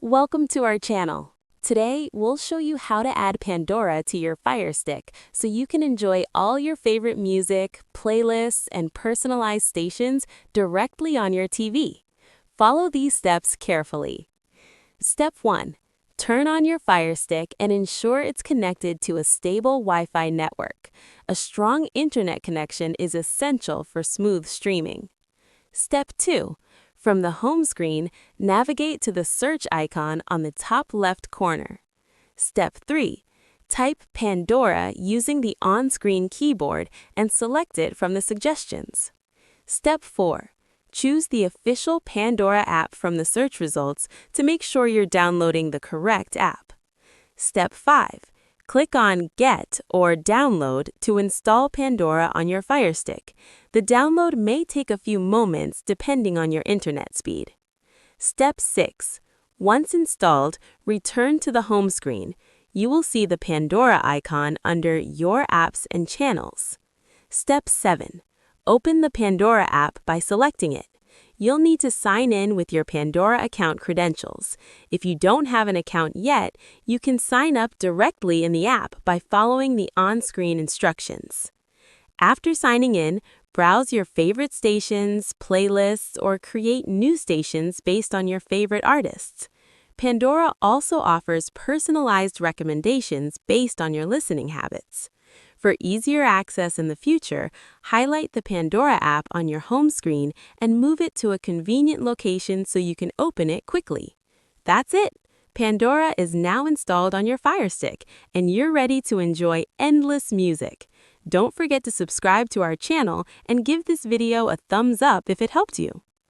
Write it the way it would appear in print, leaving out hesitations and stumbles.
Welcome to our channel. Today, we'll show you how to add Pandora to your Firestick so you can enjoy all your favorite music, playlists, and personalized stations directly on your TV. Follow these steps carefully. Step 1. Turn on your Firestick and ensure it's connected to a stable Wi-Fi network. A strong internet connection is essential for smooth streaming. Step 2. From the home screen, navigate to the search icon on the top left corner. Step 3. Type Pandora using the on-screen keyboard and select it from the suggestions. Step 4. Choose the official Pandora app from the search results to make sure you're downloading the correct app. Step 5. Click on Get or Download to install Pandora on your Firestick. The download may take a few moments depending on your internet speed. Step 6. Once installed, return to the home screen. You will see the Pandora icon under Your Apps and Channels. Step 7. Open the Pandora app by selecting it. You'll need to sign in with your Pandora account credentials. If you don't have an account yet, you can sign up directly in the app by following the on-screen instructions. After signing in, browse your favorite stations, playlists, or create new stations based on your favorite artists. Pandora also offers personalized recommendations based on your listening habits. For easier access in the future, highlight the Pandora app on your home screen and move it to a convenient location so you can open it quickly. That's it! Pandora is now installed on your Firestick, and you're ready to enjoy endless music. Don't forget to subscribe to our channel and give this video a thumbs up if it helped you.